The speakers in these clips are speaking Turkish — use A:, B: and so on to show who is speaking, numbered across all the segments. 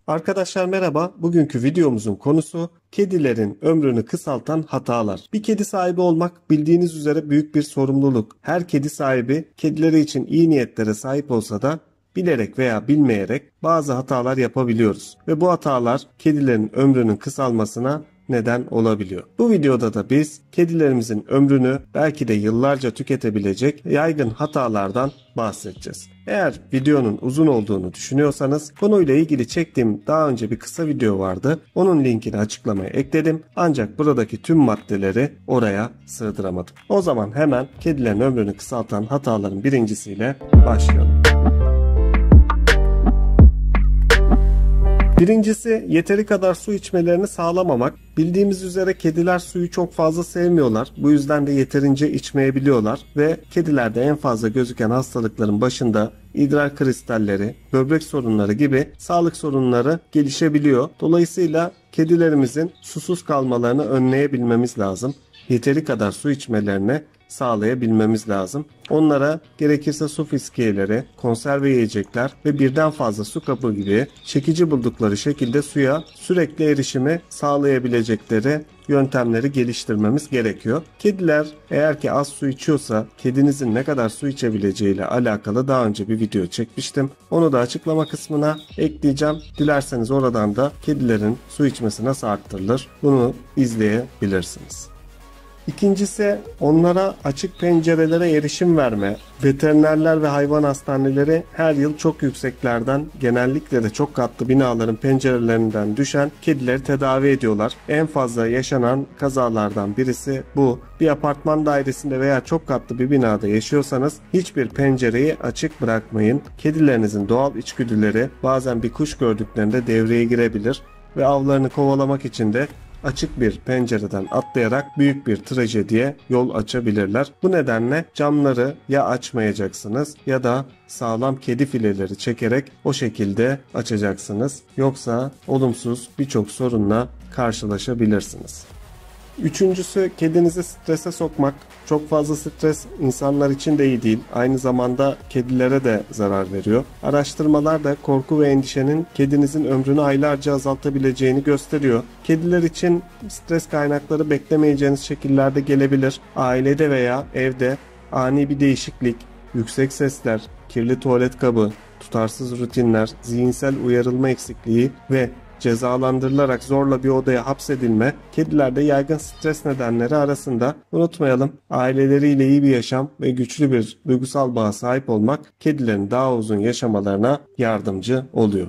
A: Arkadaşlar merhaba. Bugünkü videomuzun konusu kedilerin ömrünü kısaltan hatalar. Bir kedi sahibi olmak bildiğiniz üzere büyük bir sorumluluk. Her kedi sahibi kedileri için iyi niyetlere sahip olsa da bilerek veya bilmeyerek bazı hatalar yapabiliyoruz. Ve bu hatalar kedilerin ömrünün kısalmasına neden olabiliyor. Bu videoda da biz kedilerimizin ömrünü belki de yıllarca tüketebilecek yaygın hatalardan bahsedeceğiz. Eğer videonun uzun olduğunu düşünüyorsanız konuyla ilgili çektiğim daha önce bir kısa video vardı. Onun linkini açıklamaya ekledim. Ancak buradaki tüm maddeleri oraya sığdıramadım. O zaman hemen kedilerin ömrünü kısaltan hataların birincisiyle başlayalım. Birincisi yeteri kadar su içmelerini sağlamamak. Bildiğimiz üzere kediler suyu çok fazla sevmiyorlar. Bu yüzden de yeterince içmeyebiliyorlar ve kedilerde en fazla gözüken hastalıkların başında idrar kristalleri, böbrek sorunları gibi sağlık sorunları gelişebiliyor. Dolayısıyla kedilerimizin susuz kalmalarını önleyebilmemiz lazım. Yeteri kadar su içmelerini sağlayabilmemiz lazım. Onlara gerekirse su fiskiyeleri, konserve yiyecekler ve birden fazla su kabı gibi çekici buldukları şekilde suya sürekli erişimi sağlayabilecekleri yöntemleri geliştirmemiz gerekiyor. Kediler eğer ki az su içiyorsa kedinizin ne kadar su içebileceği ile alakalı daha önce bir video çekmiştim. Onu da açıklama kısmına ekleyeceğim. Dilerseniz oradan da kedilerin su içmesi nasıl arttırılır bunu izleyebilirsiniz. İkincisi onlara açık pencerelere erişim verme. Veterinerler ve hayvan hastaneleri her yıl çok yükseklerden, genellikle de çok katlı binaların pencerelerinden düşen kedileri tedavi ediyorlar. En fazla yaşanan kazalardan birisi bu. Bir apartman dairesinde veya çok katlı bir binada yaşıyorsanız hiçbir pencereyi açık bırakmayın. Kedilerinizin doğal içgüdüleri bazen bir kuş gördüklerinde devreye girebilir ve avlarını kovalamak için de açık bir pencereden atlayarak büyük bir trajediye yol açabilirler. Bu nedenle camları ya açmayacaksınız ya da sağlam kedi fileleri çekerek o şekilde açacaksınız. Yoksa olumsuz birçok sorunla karşılaşabilirsiniz. Üçüncüsü kedinizi strese sokmak. Çok fazla stres insanlar için de iyi değil. Aynı zamanda kedilere de zarar veriyor. Araştırmalar da korku ve endişenin kedinizin ömrünü aylarca azaltabileceğini gösteriyor. Kediler için stres kaynakları beklemeyeceğiniz şekillerde gelebilir. Ailede veya evde ani bir değişiklik, yüksek sesler, kirli tuvalet kabı, tutarsız rutinler, zihinsel uyarılma eksikliği ve cezalandırılarak zorla bir odaya hapsedilme kedilerde yaygın stres nedenleri arasında. Unutmayalım, aileleriyle iyi bir yaşam ve güçlü bir duygusal bağa sahip olmak kedilerin daha uzun yaşamalarına yardımcı oluyor.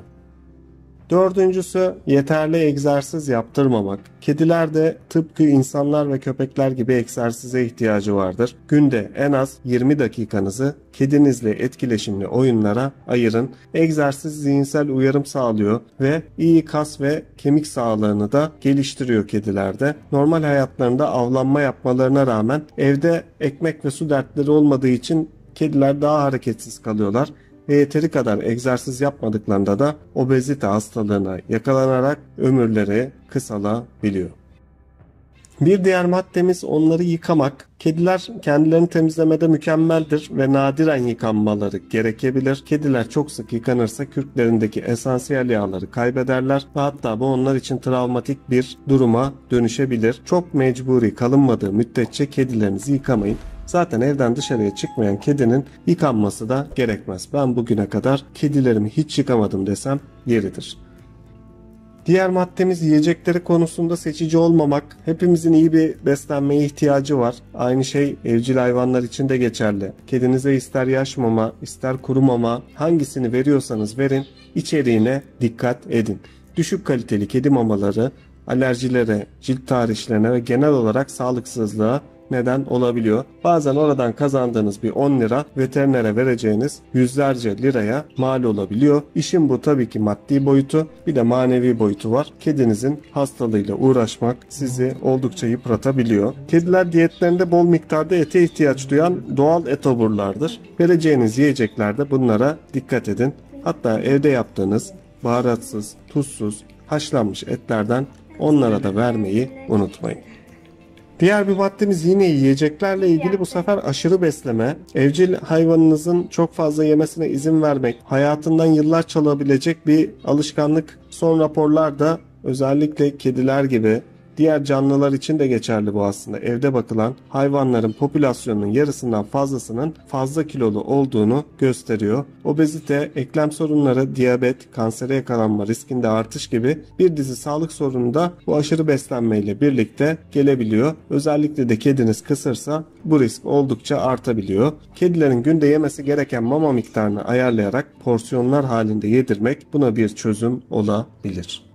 A: Dördüncüsü yeterli egzersiz yaptırmamak. Kediler de tıpkı insanlar ve köpekler gibi egzersize ihtiyacı vardır. Günde en az 20 dakikanızı kedinizle etkileşimli oyunlara ayırın. Egzersiz zihinsel uyarım sağlıyor ve iyi kas ve kemik sağlığını da geliştiriyor kedilerde. Normal hayatlarında avlanma yapmalarına rağmen evde ekmek ve su dertleri olmadığı için kediler daha hareketsiz kalıyorlar. Ve yeteri kadar egzersiz yapmadıklarında da obezite hastalığına yakalanarak ömürleri kısalabiliyor. Bir diğer maddemiz onları yıkamak. Kediler kendilerini temizlemede mükemmeldir ve nadiren yıkanmaları gerekebilir. Kediler çok sık yıkanırsa kürklerindeki esansiyel yağları kaybederler ve hatta bu onlar için travmatik bir duruma dönüşebilir. Çok mecburi kalınmadığı müddetçe kedilerinizi yıkamayın. Zaten evden dışarıya çıkmayan kedinin yıkanması da gerekmez. Ben bugüne kadar kedilerimi hiç yıkamadım desem yeridir. Diğer maddemiz yiyecekleri konusunda seçici olmamak. Hepimizin iyi bir beslenmeye ihtiyacı var. Aynı şey evcil hayvanlar için de geçerli. Kedinize ister yaş mama, ister kuru mama, hangisini veriyorsanız verin, içeriğine dikkat edin. Düşük kaliteli kedi mamaları alerjilere, cilt tahrişlerine ve genel olarak sağlıksızlığa neden olabiliyor. Bazen oradan kazandığınız bir 10 lira veterinere vereceğiniz yüzlerce liraya mal olabiliyor. İşin bu tabii ki maddi boyutu, bir de manevi boyutu var. Kedinizin hastalığıyla uğraşmak sizi oldukça yıpratabiliyor. Kediler diyetlerinde bol miktarda ete ihtiyaç duyan doğal etoburlardır. Vereceğiniz yiyeceklerde bunlara dikkat edin. Hatta evde yaptığınız baharatsız, tuzsuz, haşlanmış etlerden onlara da vermeyi unutmayın. Diğer bir maddemiz yine yiyeceklerle ilgili, bu sefer aşırı besleme. Evcil hayvanınızın çok fazla yemesine izin vermek, hayatından yıllar çalabilecek bir alışkanlık. Son raporlarda özellikle kediler gibi diğer canlılar için de geçerli bu aslında. Evde bakılan hayvanların popülasyonunun yarısından fazlasının fazla kilolu olduğunu gösteriyor. Obezite, eklem sorunları, diyabet, kansere yakalanma riskinde artış gibi bir dizi sağlık sorunu da bu aşırı beslenmeyle birlikte gelebiliyor. Özellikle de kediniz kısırsa bu risk oldukça artabiliyor. Kedilerin günde yemesi gereken mama miktarını ayarlayarak porsiyonlar halinde yedirmek buna bir çözüm olabilir.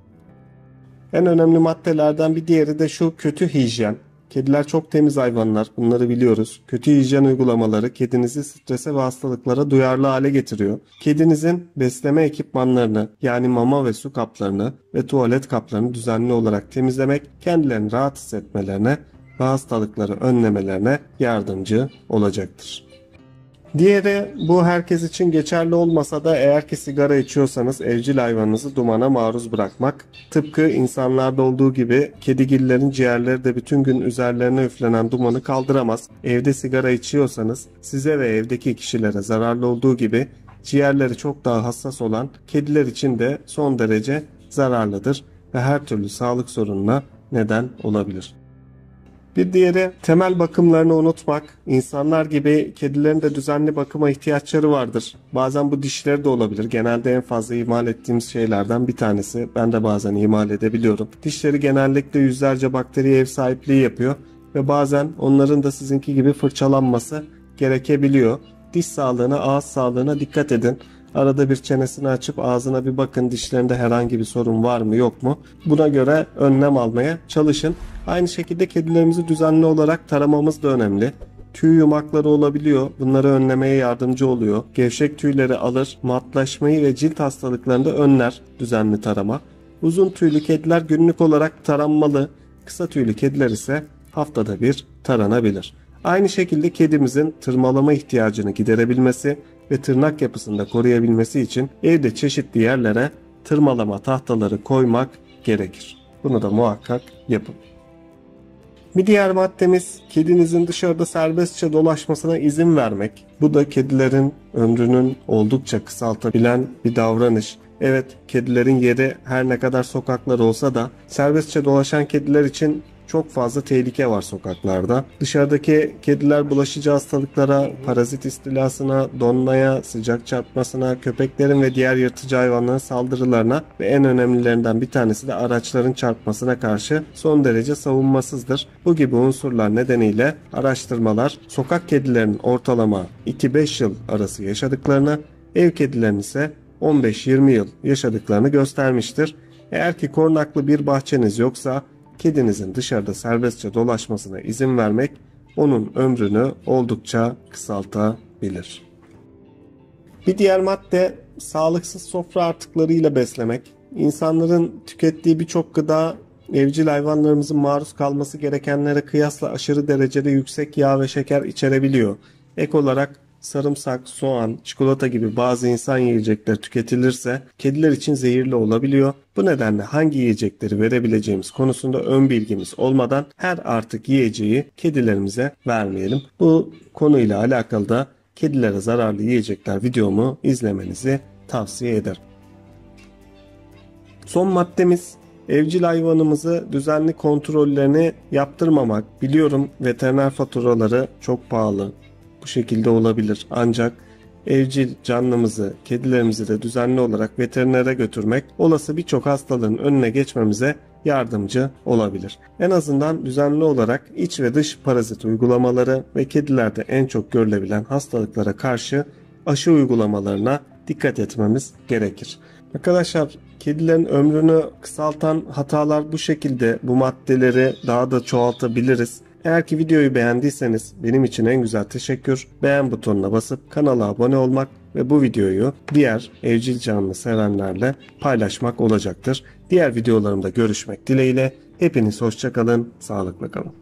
A: En önemli maddelerden bir diğeri de şu: kötü hijyen. Kediler çok temiz hayvanlar, bunları biliyoruz. Kötü hijyen uygulamaları kedinizi strese ve hastalıklara duyarlı hale getiriyor. Kedinizin besleme ekipmanlarını, yani mama ve su kaplarını ve tuvalet kaplarını düzenli olarak temizlemek kendilerini rahat hissetmelerine ve hastalıkları önlemelerine yardımcı olacaktır. Diğeri, bu herkes için geçerli olmasa da, eğer ki sigara içiyorsanız evcil hayvanınızı dumana maruz bırakmak. Tıpkı insanlarda olduğu gibi kedigillerin ciğerleri de bütün gün üzerlerine üflenen dumanı kaldıramaz. Evde sigara içiyorsanız size ve evdeki kişilere zararlı olduğu gibi ciğerleri çok daha hassas olan kediler için de son derece zararlıdır ve her türlü sağlık sorununa neden olabilir. Bir diğeri, temel bakımlarını unutmak. İnsanlar gibi kedilerin de düzenli bakıma ihtiyaçları vardır. Bazen bu dişleri de olabilir. Genelde en fazla ihmal ettiğimiz şeylerden bir tanesi. Ben de bazen ihmal edebiliyorum. Dişleri genellikle yüzlerce bakteriye ev sahipliği yapıyor ve bazen onların da sizinki gibi fırçalanması gerekebiliyor. Diş sağlığına, ağız sağlığına dikkat edin. Arada bir çenesini açıp ağzına bir bakın, dişlerinde herhangi bir sorun var mı yok mu? Buna göre önlem almaya çalışın. Aynı şekilde kedilerimizi düzenli olarak taramamız da önemli. Tüy yumakları olabiliyor. Bunları önlemeye yardımcı oluyor. Gevşek tüyleri alır, matlaşmayı ve cilt hastalıklarını da önler düzenli tarama. Uzun tüylü kediler günlük olarak taranmalı. Kısa tüylü kediler ise haftada bir taranabilir. Aynı şekilde kedimizin tırmalama ihtiyacını giderebilmesi ve tırnak yapısını da koruyabilmesi için evde çeşitli yerlere tırmalama tahtaları koymak gerekir. Bunu da muhakkak yapın. Bir diğer maddemiz, kedinizin dışarıda serbestçe dolaşmasına izin vermek. Bu da kedilerin ömrünün oldukça kısaltabilen bir davranış. Evet, kedilerin yeri her ne kadar sokaklar olsa da serbestçe dolaşan kediler için çok fazla tehlike var sokaklarda. Dışarıdaki kediler bulaşıcı hastalıklara, parazit istilasına, donmaya, sıcak çarpmasına, köpeklerin ve diğer yırtıcı hayvanların saldırılarına ve en önemlilerinden bir tanesi de araçların çarpmasına karşı son derece savunmasızdır. Bu gibi unsurlar nedeniyle araştırmalar sokak kedilerinin ortalama 2-5 yıl arası yaşadıklarını, ev kedilerinin ise 15-20 yıl yaşadıklarını göstermiştir. Eğer ki korunaklı bir bahçeniz yoksa kedinizin dışarıda serbestçe dolaşmasına izin vermek onun ömrünü oldukça kısaltabilir. Bir diğer madde, sağlıksız sofra artıklarıyla beslemek. İnsanların tükettiği birçok gıda evcil hayvanlarımızın maruz kalması gerekenlere kıyasla aşırı derecede yüksek yağ ve şeker içerebiliyor. Ek olarak sarımsak, soğan, çikolata gibi bazı insan yiyecekleri tüketilirse kediler için zehirli olabiliyor. Bu nedenle hangi yiyecekleri verebileceğimiz konusunda ön bilgimiz olmadan her artık yiyeceği kedilerimize vermeyelim. Bu konuyla alakalı da kedilere zararlı yiyecekler videomu izlemenizi tavsiye ederim. Son maddemiz, evcil hayvanımızı düzenli kontrollerini yaptırmamak. Biliyorum, veteriner faturaları çok pahalı. Bu şekilde olabilir. Ancak evcil canlımızı, kedilerimizi de düzenli olarak veterinere götürmek olası birçok hastalığın önüne geçmemize yardımcı olabilir. En azından düzenli olarak iç ve dış parazit uygulamaları ve kedilerde en çok görülebilen hastalıklara karşı aşı uygulamalarına dikkat etmemiz gerekir. Arkadaşlar, kedilerin ömrünü kısaltan hatalar bu şekilde. Bu maddeleri daha da çoğaltabiliriz. Eğer ki videoyu beğendiyseniz benim için en güzel teşekkür beğen butonuna basıp kanala abone olmak ve bu videoyu diğer evcil canlı sevenlerle paylaşmak olacaktır. Diğer videolarımda görüşmek dileğiyle. Hepiniz hoşça kalın, sağlıkla kalın.